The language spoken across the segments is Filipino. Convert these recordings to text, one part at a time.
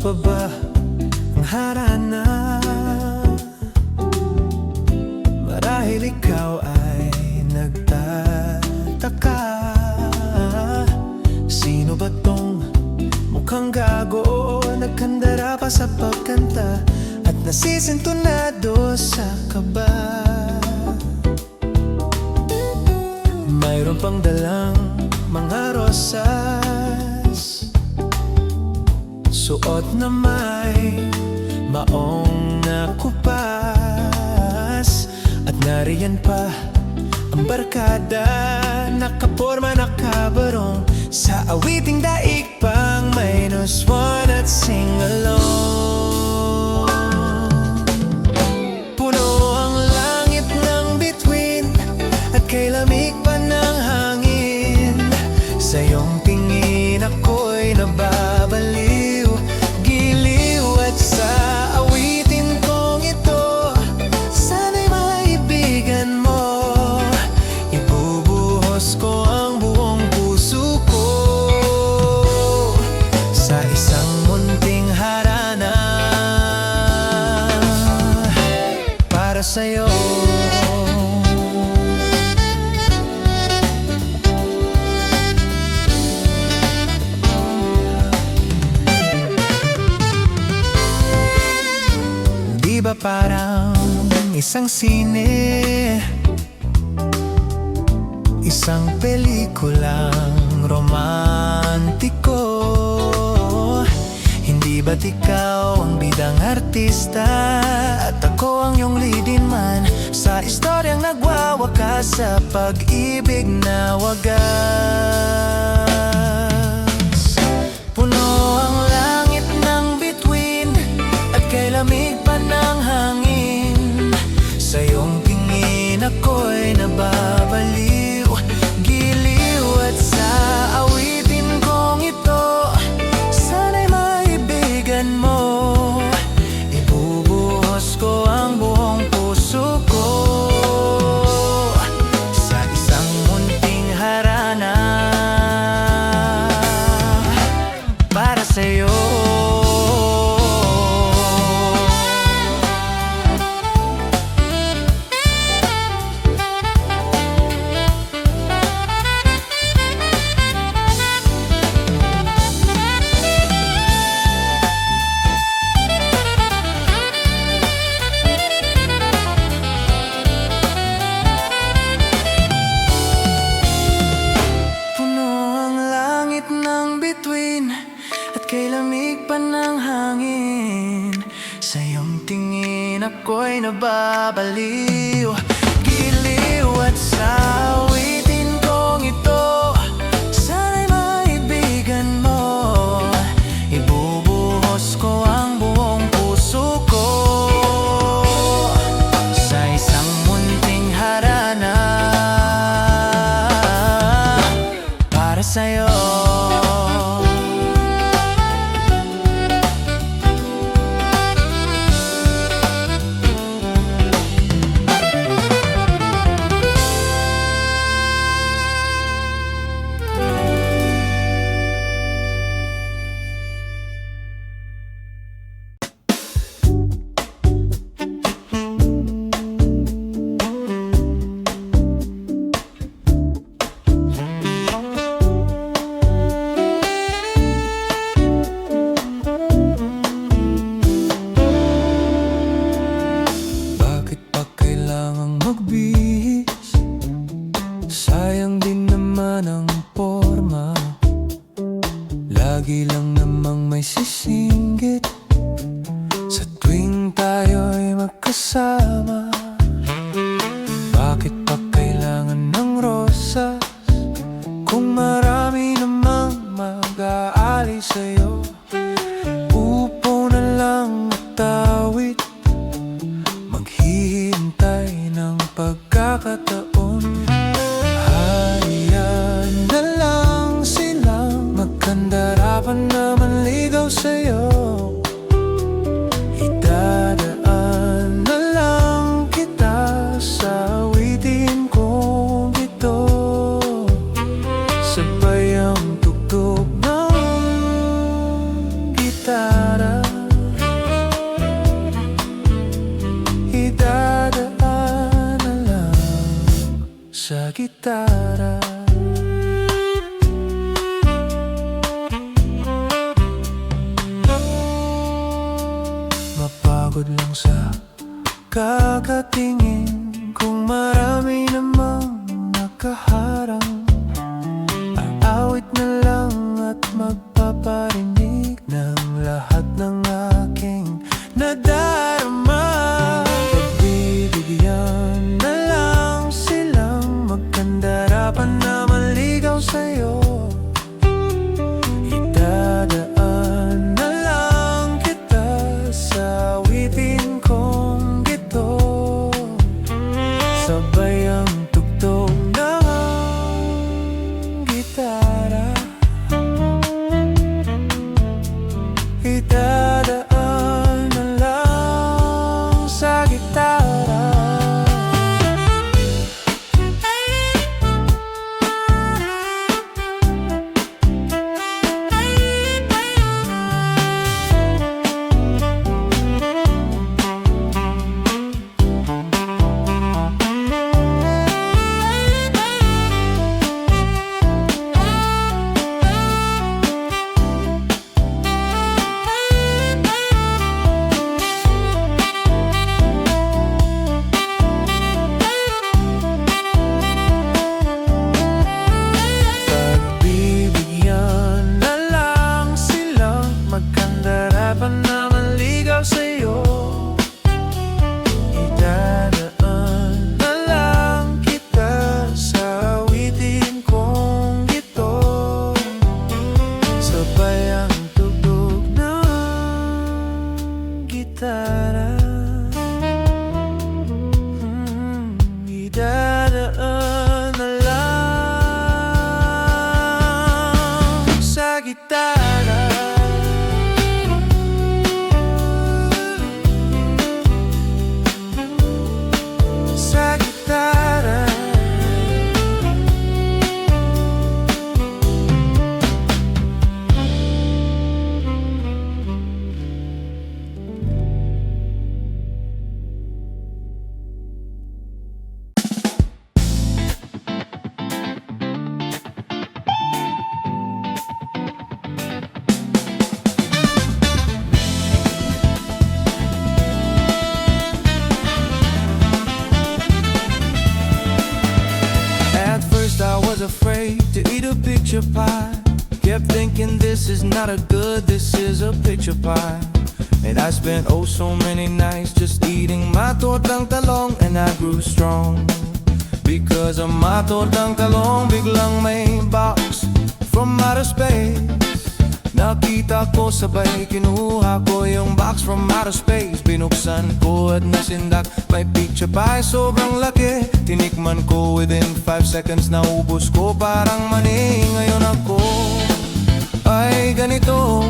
pa ba ang harana? Marahil ikaw ay nagtataka, sino ba tong mukhang gago? Nagkandara pa sa pagkanta at nasisintonado sa kaba. Mayroon pang dalang mga rosas, suot na may maong nakupas, at nariyan pa ang barkada, nakaporma, nakabarong sa awiting daig pang -1 at sing along. Puno ang langit ng bituin at kay lamig pa ng hangin. Sa iyong tingin ako'y nababaliw, giliw, at sa awitin kong ito, sana'y maibigan mo. Ibubuhos ko ang buong puso ko sa isang munting harana para sa'yo. Di ba parang isang sine, isang pelikulang romantiko? Hindi ba't ikaw ang bidang artista at ako ang iyong leading man sa istoryang nagwawakas sa pag-ibig na wagas? Puno ang langit ng bituin at kay lamig pa ng hangin. Sa iyong tingin ako'y nababaliw, giliw, at sa awitin kong ito, sana'y maibigan mo. Ibubuhos ko ang buong puso ko sa isang munting harana para sa'yo. At kay lamig pa ng hangin, sa iyong tingin ako'y nababaliw, giliw, at sa awitin kong ito, sana'y maibigan mo. Ibubuhos ko ang buong puso ko sa isang munting harana para sa'yo. gitara. Mapagod lang sa kakatingin kung marami namang nakaharang. Aawit na lang at magpaparinig ng lahat ng aking nadarama. Pagbibigyan na lang silang magkandarapan na maligaw sa'yo. Idadaan na lang kita sa awitin kong gito, sabay ang tugtog ng gitara. Idadaan na lang sa gitara. Idadaan na lang sa gitara. Sa gitara. I was afraid to eat a picture pie. Kept thinking this is not a good, this is a picture pie. And I spent oh so many nights just eating my tortang talong. And I grew strong because of my tortang talong. Biglang may box from outer space. Nakita ko sabay kinuha ko yung box from outer space. Binuksan ko at nasindak, may picture pie sobrang laki. Tinikman ko within 5 seconds, naubos ko parang mani. Ngayon ako ay ganito.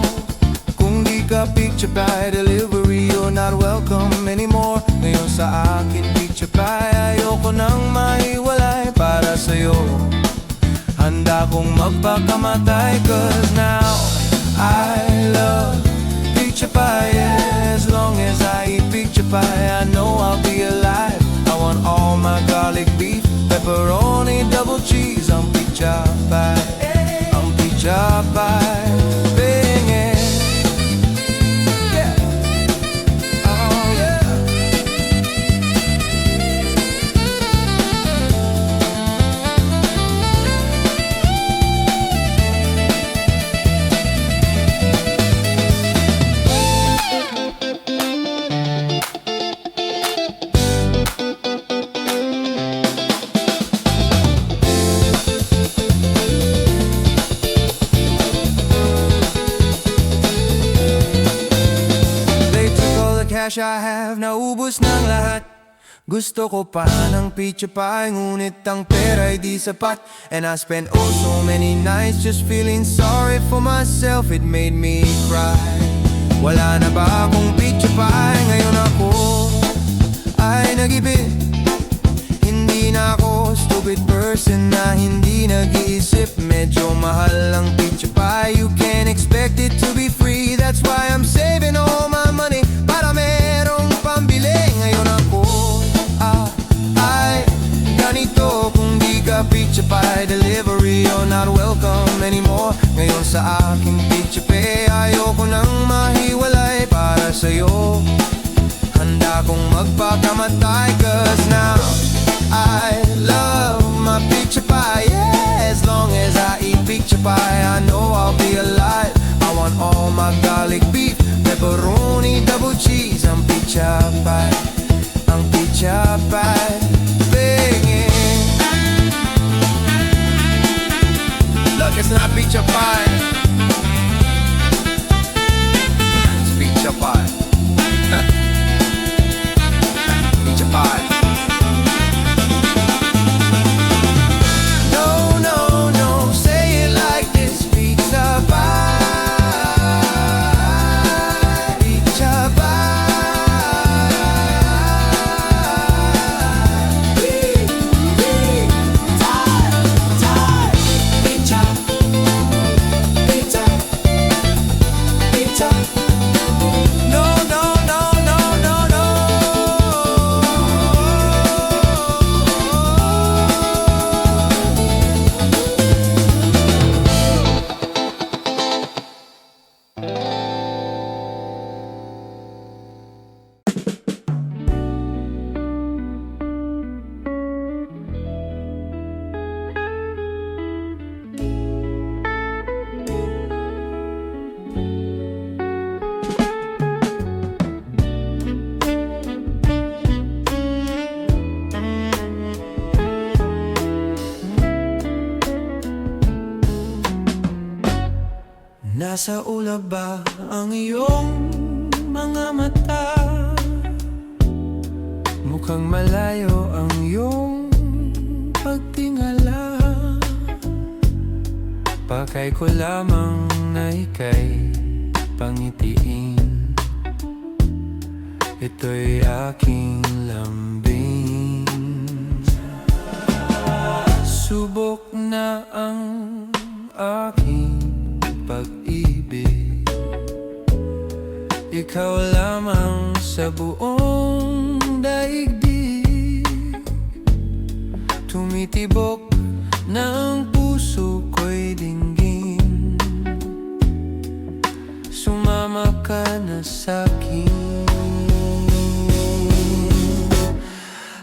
Kung di ka picture pie delivery, you're not welcome anymore. Ngayon sa akin picture pie, ayoko nang maiwalay. Para sa'yo handa kong magpakamatay. Cause now I love picture pie, yeah. As long as I eat picture pie, I know I'll be alive. I want all my garlic beef, pepperoni, double cheese. I'm picture pie, I'm picture pie. Bing it, yeah. Oh yeah. Cash I have, naubos ng lahat. Gusto ko pa ng picture pie, ngunit ang pera ay di sapat. And I spent oh so many nights just feeling sorry for myself. It made me cry. Wala na ba akong picture pie? Ngayon ako ay nag-ibig. Hindi na ako stupid person na hindi nag-iisip. Medyo mahal ang picture pie, you can't expect it to be free. That's why I'm saving all my money para merong pambili. Ngayon ako ay ganito. Kung di ka sa'yo. Handa kong magpakamatay, cause now I love my picture pie. Yeah, as long as I eat picture pie, I know I'll be alive. I want all my garlic beef, pepperoni, double cheese. Ang picture pie, ang picture pie. Binging. Look, it's not picture pie, it's picture pie. Picture pie. No, no, no, say it like this. Pizza pie, pizza pie. Big, big, tie, tie. Pizza, pizza, pizza. No, no, no, no, no, no. Nasa ulap ba ang iyong mga mata? Mukhang malayo ang iyong pagtingala. Pakay ko lamang na ika'y pangitiin. Ito'y aking lambing. Subok na ang aking pag-ibig. Ikaw lamang sa buong daigdig. Tumitibok ng puso ko'y dinggin. Sumama ka na sa'kin.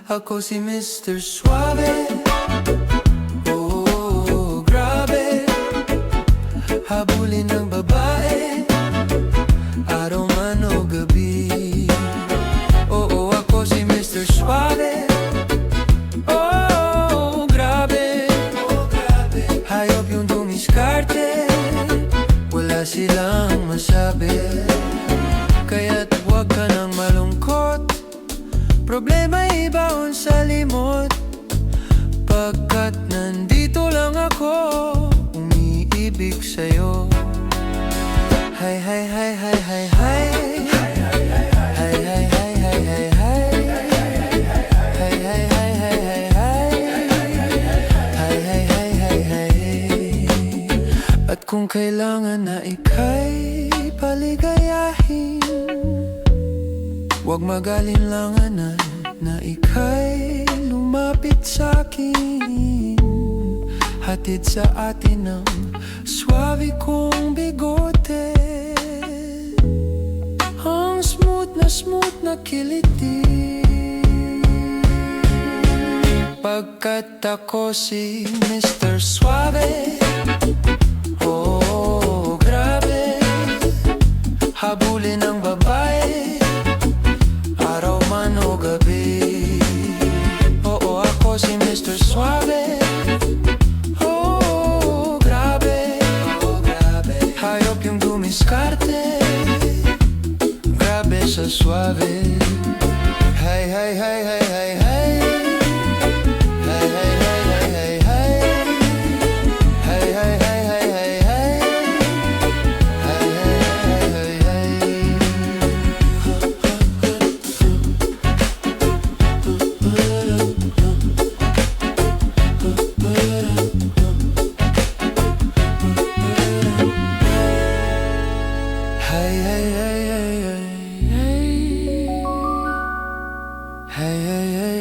Ako si Mr. Suave. Oh, grabe. Habulin ng babae, araw man o gabi. Oo, ako si Mr. Suave. Oh, grabe. Hayop yung dumiskarte, wala silang masabi. Kaya't huwag ka nang malungkot, problema ibaon sa limot. Pagkat nandito lang ako, ibig sa'yo. Hay, hay, hay, hay, hay, hay. Hay, hay, hay, hay, hay, hay, hay, hay. Hay, hay, hay, hay, hay, hay. Hay, hay, hay, hay, hay. At kung kailangan na ika'y paligayahin, huwag mag-alinlangan na ika'y lumapit sa'kin. Hatid sa atin ang suabe kong bigote, ang smooth na kiliti. Pagkat ako si Mr. Suave. Oh, grabe. Habulin ng babae, araw man o gabi. Oo, ako si Mr. Suave. Diskarte, grabe sa suave. Hay, hay, hay, hay, hay, hay. Hay, hay, hay, hay, hay, hay. Hay, hay, hay, hay, hay, hay. Hay, hay, hay, hay, hay. Hey, hey, hey, hey, hey. Hey, hey, hey.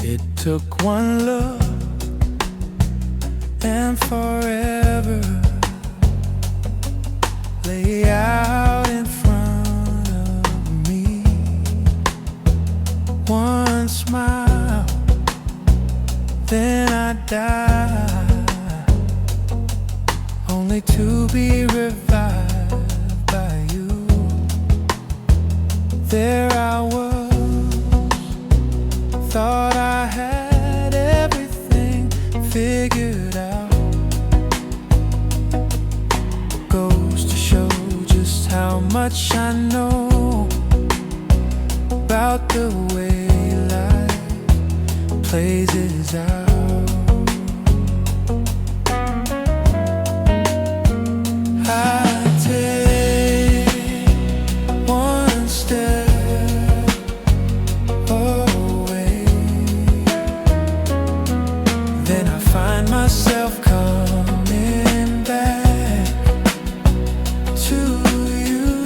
It took one look and forever lay out in front of me. One smile, then I die, only to be revived by you. There I was, thought I had everything figured out. Goes to show just how much I know about the way life plays it out. I take one step away, then I find myself coming back to you,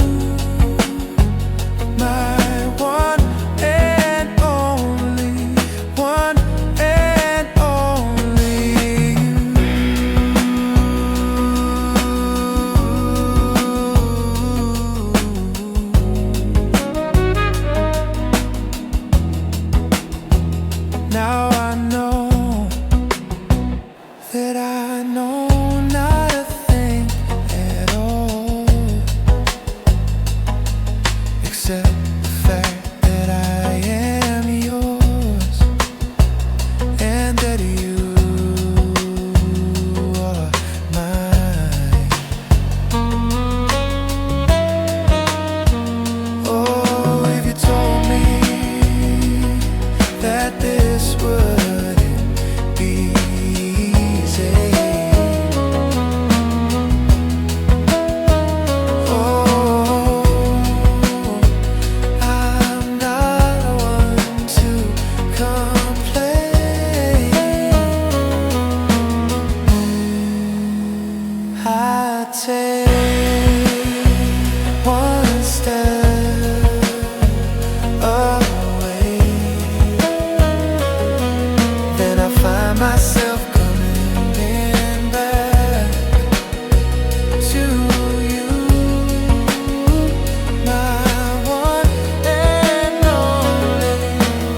my one and only, one and only you. Now I know that I know not a thing at all, except the fact that I am yours and that you are mine. Oh, if you told me that this wouldn't be easy, oh, I'm not one to complain. I take one step away, then I find myself coming back to you, my one and only,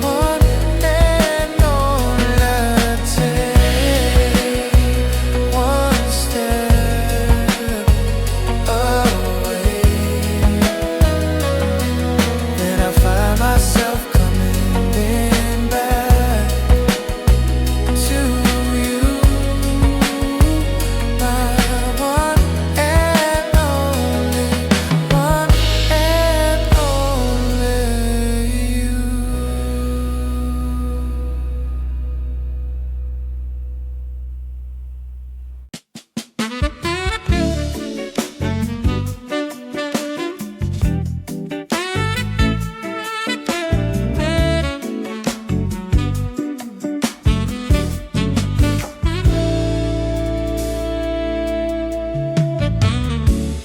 one and only. I take one step away, then I find myself coming back to you, my one and only, one and only you.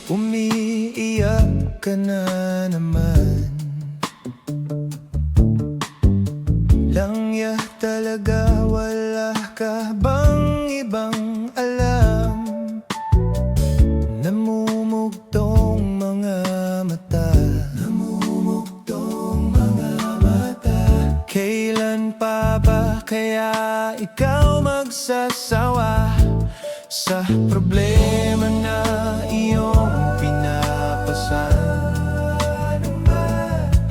Umiiyak ka na naman, langya talaga, wala ka bang ibang alam? Namumugtong mga mata, namumugtong mga mata. Kailan pa ba kaya ikaw magsasawa sa problema na iyong pinapasan? sana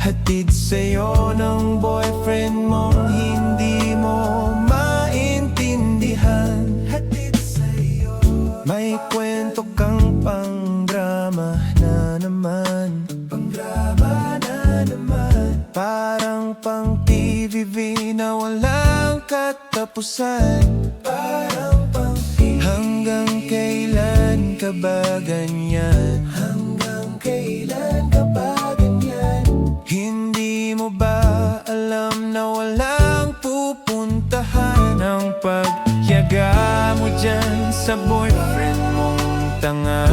hatid sa'yo ng boyfriend mong hindi mo maintindihan. Hatid sa'yo. May kwento kang pang-drama na naman. Pang-drama na naman. Parang pang-TVV na walang katapusan. Parang pang-TV. Hanggang kailan ka ba ganyan? Hanggang kailan ka ba ganyan? Hindi mo ba alam na walang pupuntahan ang pagyaga mo dyan sa boyfriend mong tanga?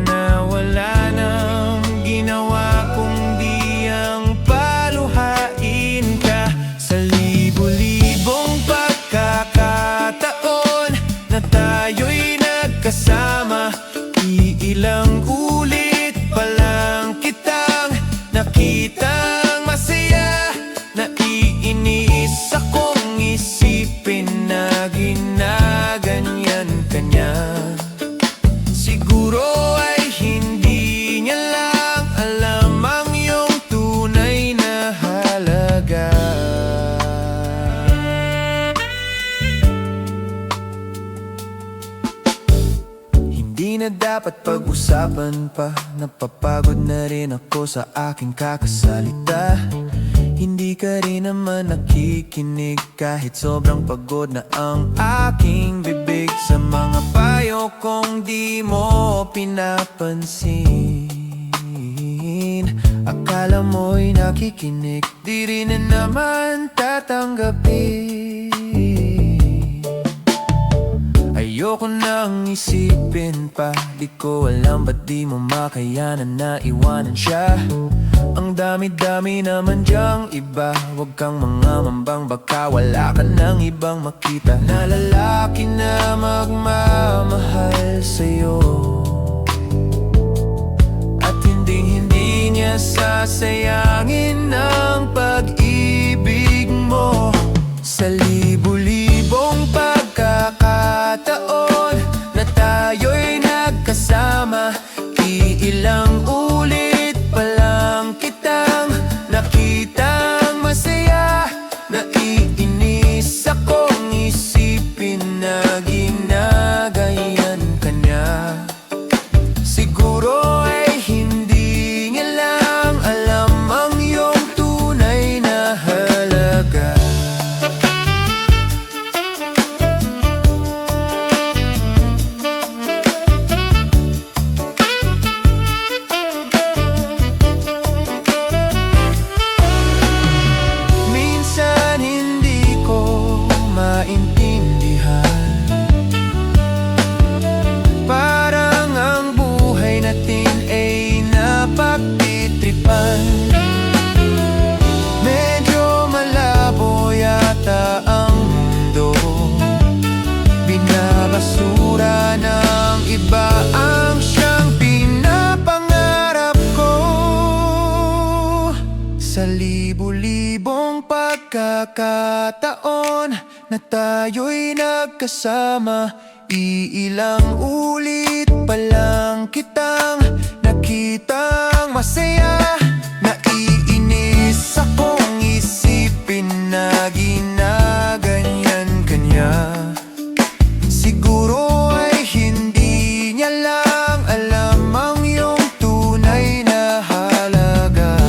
Na wala nang ginawa kundi ang paluhain ka sa libo-libong pagkakataon na tayo'y nagkasama. Iilang ulit pa lang kitang nakitang masaya. Naiinis akong isipin na ginaganyan ka niya. Siguro ay hindi niya lang alam ang iyong tunay na halaga. Hindi na dapat pag-usapan pa. Napapagod na rin ako sa aking kakasalita. Hindi ka rin naman nakikinig kahit sobrang pagod na ang aking bibig sa mga payo kong di mo pinapansin. Akala mo'y nakikinig, di rin na naman tatanggapin. Ayoko nang isipin pa, di ko alam ba't di mo makayanan na iwanan siya. Ang dami-dami naman diyang iba, huwag kang mambang baka wala ka ng ibang makita na lalaki na magmamahal sa'yo. At hindi niya sasayangin ang pag-ibig mo. Sa libo-libong pagkakataon na tayo'y nagkasama, iilang ulit pa lang kitang nakitang masaya. Naiinis akong isipin na ginagayan ka niya. Siguro ay hindi niya lang alam ang iyong tunay na halaga. Medyo malabo yata ang mundo. Binabasura ng iba ang siyang pinapangarap ko. Sa libo-libong pagkakataon na tayo'y nagkasama, iilang ulit pa lang kitang nakitang masaya. Naiinis akong isipin na ginaganyan ka niya. Siguro ay hindi niya lang alam ang iyong tunay na halaga.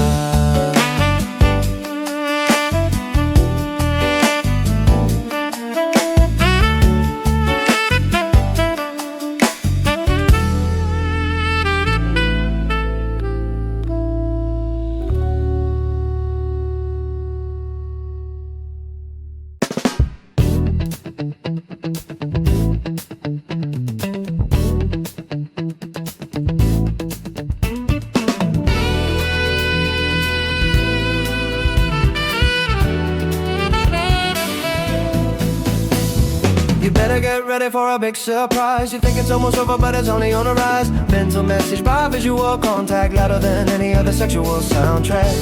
You better get ready for a big surprise. You think it's almost over, but it's only on the rise. Mental message by visual contact, louder than any other sexual soundtrack.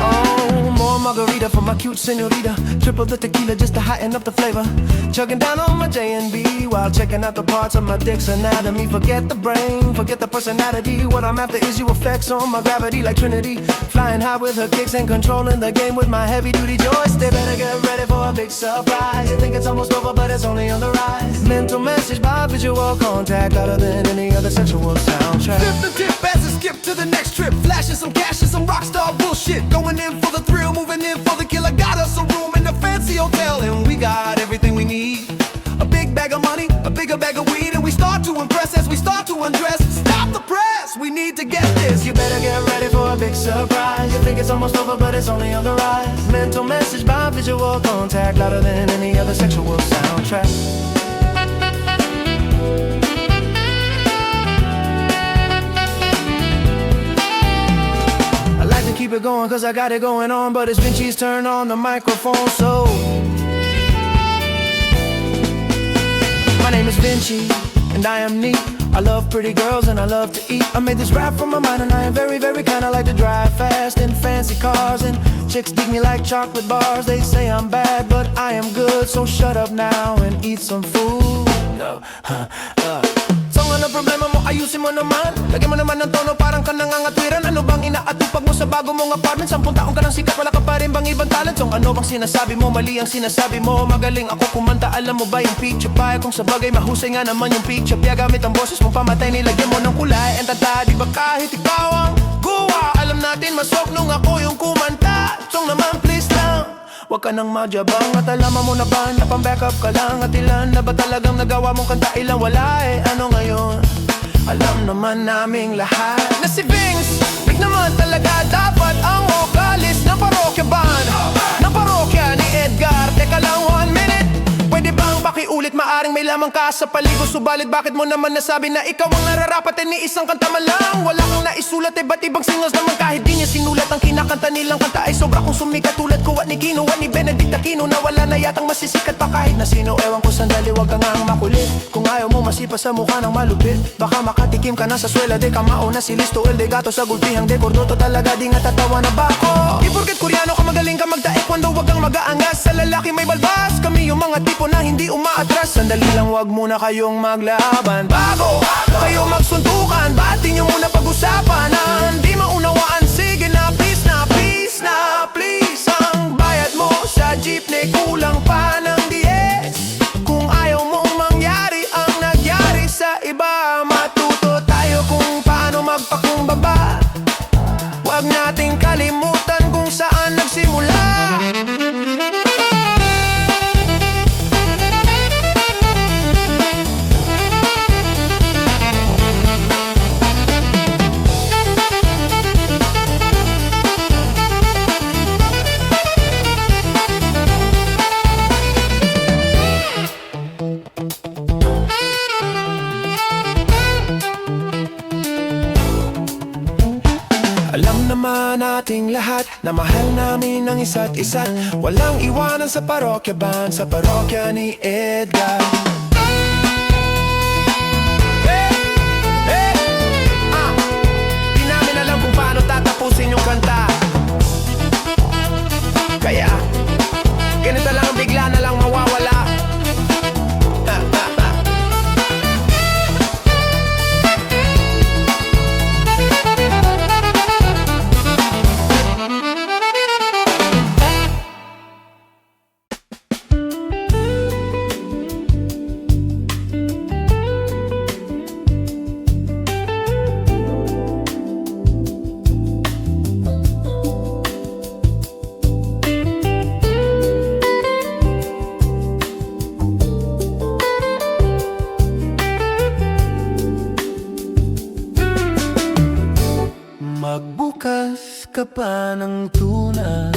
Oh, more margarita for my cute senorita. Triple the tequila just to heighten up the flavor. Chugging down on my J&B while checking out the parts of my dick's anatomy. Forget the brain, forget the personality. What I'm after is you effects on my gravity like Trinity. Flying high with her kicks and controlling the game with my heavy-duty joystick. They better get ready for a big surprise. You think it's almost over, but it's only on the rise. Mental message by visual contact, louder than any other sexual soundtrack. Flip the tip as a skip to the next trip. Flashing some cash and some rockstar bullshit. Going in for the thrill, moving in for the kill. I got us a room in a fancy hotel, and we got everything we need. A big bag of money, a bigger bag of weed, and we start to impress as we start to undress. Stop the press, we need to get this. You better get ready for a big surprise. You think it's almost over, but it's only on the rise. Mental message by visual contact, louder than any other sexual soundtrack. I like to keep it going cause I got it going on, but it's Vinci's turn on the microphone, so my name is Vinci, and I am neat. I love pretty girls and I love to eat. I made this rap from my mind and I am very, very kinda like to drive fast in fancy cars. And chicks dig me like chocolate bars. They say I'm bad, but I am good. So shut up now and eat some food. So ano problema mo? Ayusin mo naman. Lagyan mo naman ng tono parang ka nangangatwiran. Ano bang inaatupag mo sa bago mong apartment? 10 taong ka ng sikat, wala ka pa rin bang ibang talent? So ano bang sinasabi mo? Mali ang sinasabi mo. Magaling ako kumanta, alam mo ba yung picture pie? Kung sa bagay mahusay nga naman yung picture pia. Gamit ang boses mong pamatay, nilagyan mo ng kulay. And tata, di ba kahit ikaw ang guwa? Alam natin masok nung ako yung kumanta. Song naman please lang, huwag ka nang magyabang. At alaman mo na ba na pang-backup ka lang? At ilan na ba talagang nagawa mong kanta? Ilang wala eh, ano ngayon? Alam naman naming lahat na si Vince Big naman talaga dapat ang vokalist ng parokya band. Ng parokya ni Edgar. Teka lang 1 minute, pwede bang pakiulit? Maaring may lamang ka sa paligo. Subalit bakit mo naman nasabi na ikaw ang nararapat? Eh ni isang kanta man lang, wala kang naisulat. Eh ba't ibang singles naman kahit di niya sinulat? Ang kinakanta nilang kanta ay sobra kong sumikat. Tulad ko at ni Gino at ni Benedict Aquino, na wala na yatang masisikat pa kahit na sino. Ewan ko sandali, wag ka nga ang makulit. Kung ayaw mo masipa sa mukha ng malupit, baka makatikim ka na sa swela. De kamao na si Listo, el de gato sa gulpihang de kordoto. Talaga di nga tatawa na ba ako? Di porket koreano ka magaling ka magtaekwondo, wag kang mag-aangas. Sa lalaki may balbas, kami yung mga tipo na hindi umaatras. Sandali lang, wag muna kayong maglaban. Bago kayo magsuntukan, ba't di nyo muna pag-usapan? Na hindi maunawaan, sige na please na, please na, please. Ang bayad mo sa jeepney kulang pa ng 10. Kung ayaw mong mangyari ang nagyari sa iba, matuto tayo kung paano magpakumbaba. Huwag nating kalimutan kung saan nagsimula. Alam naman nating lahat na mahal namin ang isa't isa. Walang iwanan sa parokya band, sa parokya ni Edgar. Di namin alam kung paano tatapusin yung kanta. Kaya ganito lang ang bigla na lang mawawala. Magbukas ka pa ng tuna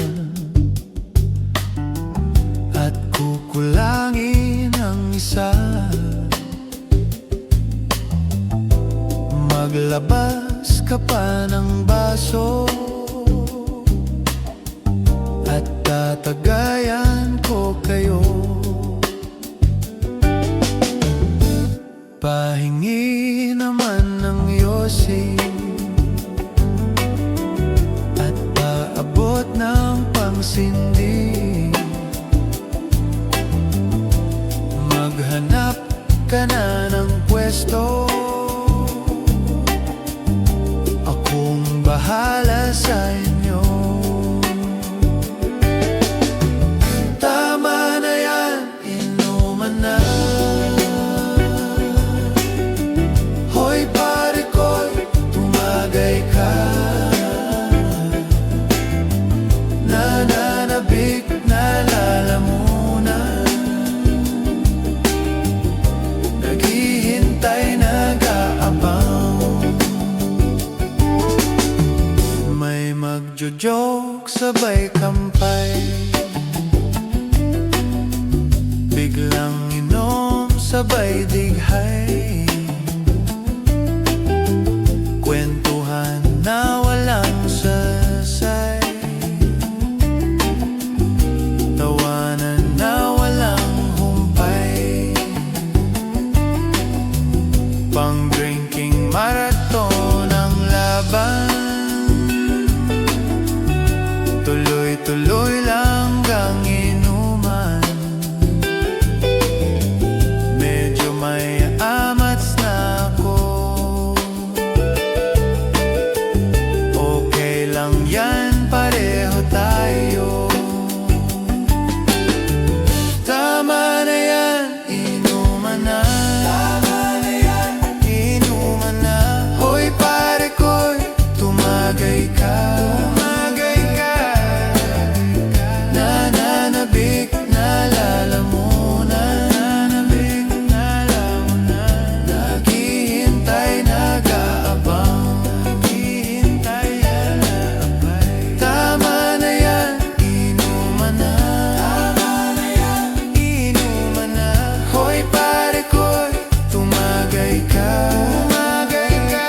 at kukulangin ang isa. Maglabas ka pa ng baso at tatagayan ko kayo. Pahingi naman ng yosi at paabot ng pangsin ka na ng pwesto. Akong bahala sa inyo. Tama na yan, inuman na. Hoy pare ko'y tumagay ka. Nananabik na lalamunan, naghihintay, nag-aabang. May magjo-joke, sabay kampay, biglang inom, sabay dighay, kwentuhan na walang sasay, tawanan na walang humpay, pang-drinking marathon ang laban, tuloy-tuloy lang gang inuman. Medyo may amats na ako, okay lang yan, pareho tayo. Tama na yan, inuman na. Tama na yan, inuman na. Hoy pare ko'y tumagay ka. Tumagay ka. Nananabik na lalamunan, nananabik na lalamunan, naghihintay, nag-aabang, naghihintay, nag-aabay. Tama na yan, inuman na. Tama na yan, inuman na. Hoy pare ko'y tumagay ka. Tumagay ka.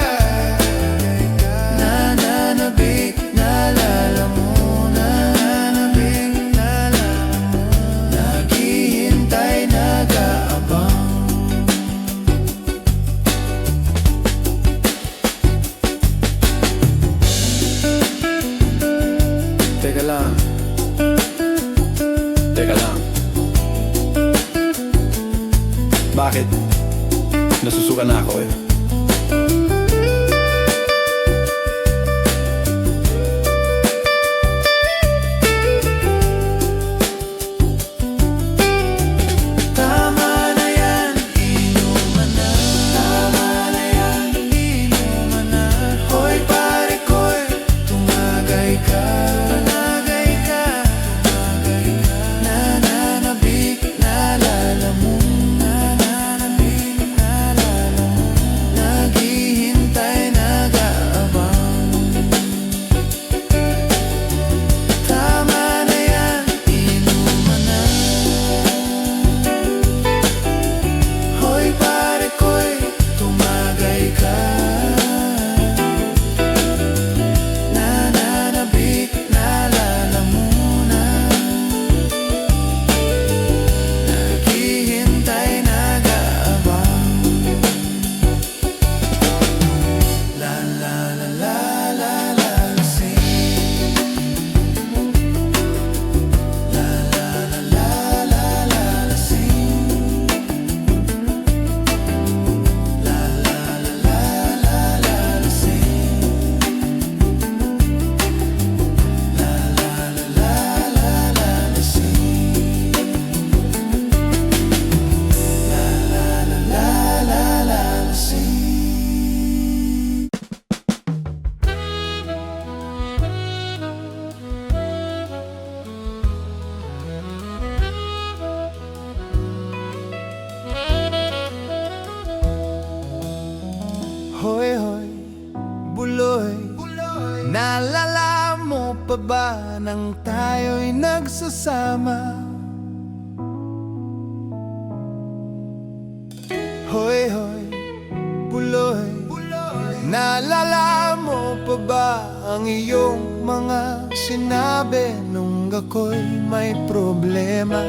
Nananabik na lalamunan, nananabik na lalamunan, naghihintay, nag-aabang. Teka lang. Teka lang. Bakit? Nasusuka na ako eh. Tama na yan, inuman na. Tama na yan, inuman na. Hoy pare ko'y tumagay ka. Tumagay ka. Tumagay ka. Nananabik na lalamunan, nananabik na lalamunan, naghihintay, nag-aabang. Tama na yan, inuman na. Hoy pare ko'y tumagay ka. Nananabik na lalamunan, naghihintay, nag-aabang. La la la la la la lasing. La la la la la la lasing. La la la la la la lasing. La la la la la la lasing. La la la la la la lasing. Hoy, hoy, buloy, naalala mo pa ba nang tayo'y nagsasama? Hoy, hoy, buloy, naalala mo pa ba ang iyong mga sinabi nung ako'y may problema?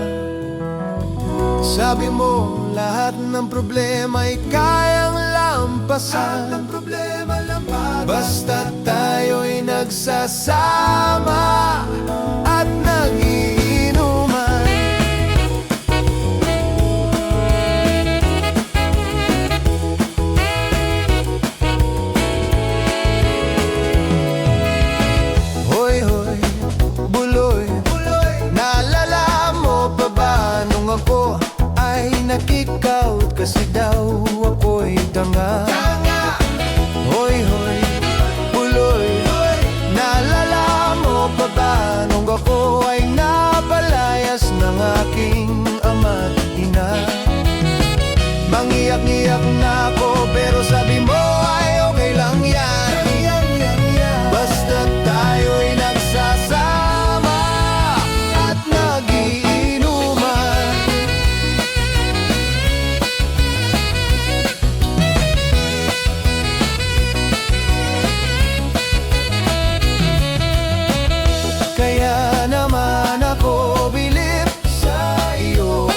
Sabi mo lahat ng problema ay kayang lampasan. Lahat ng problema lampasan, basta tayo'y nagsasama at nagiinuman. Iyak-iyak na ako pero sabi mo ay okay lang yan. Basta tayo'y nagsasama at nagiinuman. Kaya naman ako bilib sa iyo,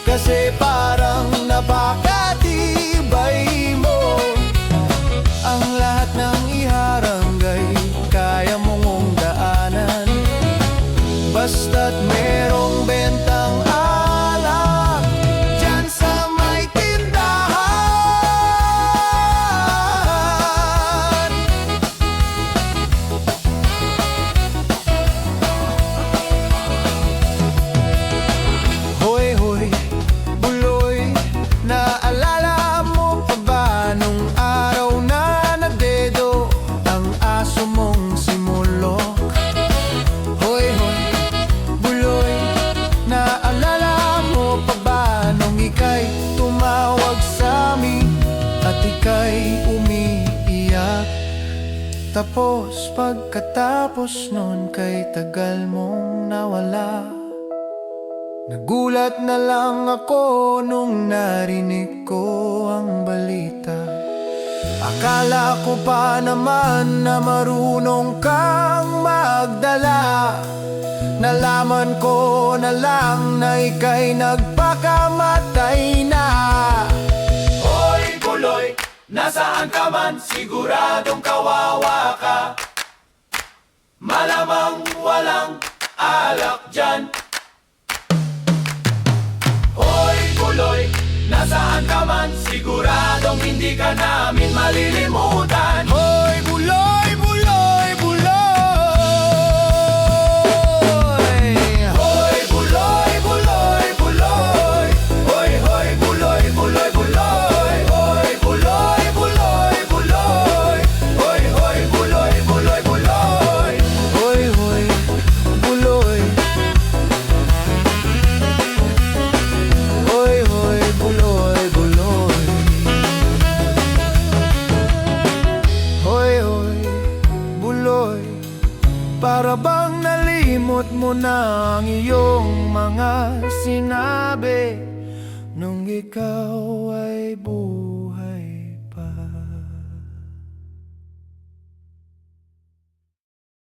kasi parang napakatibay mo. Ang lahat ng iharangay kaya mong daanan, basta't merong bentang alak dyan sa may tindahan. Hoy, hoy, buloy, naalala mo pa ba nung araw na nagdedo ang aso mong simulok? Hoy, hoy, buloy, naalala mo pa ba nung ika'y tumawag sa amin at ika'y umiiyak? Tapos pagkatapos nun kay tagal mong nawala, nagulat na lang ako nung narinig ko ang balita. Akala ko pa naman na marunong kang magdala, nalaman ko na lang na ika'y nagpakamatay na. Hoy, buloy, nasaan ka man? Siguradong kawawa ka. Malamang walang alak dyan. Hoy, buloy, nasaan ka man? Siguradong hindi ka namin malilimutan. Hoy, buloy, buloy, buloy! Hoy, buloy, buloy, buloy. Hoy, hoy, buloy, buloy, buloy. Hoy, buloy, buloy, buloy. Hoy, hoy, buloy, buloy, buloy. Hoy, hoy, buloy. Hoy, hoy, buloy, buloy. Hoy, hoy, buloy. Para bang nalimot mo na ang iyong mga sinabi nung ikaw ay buhay?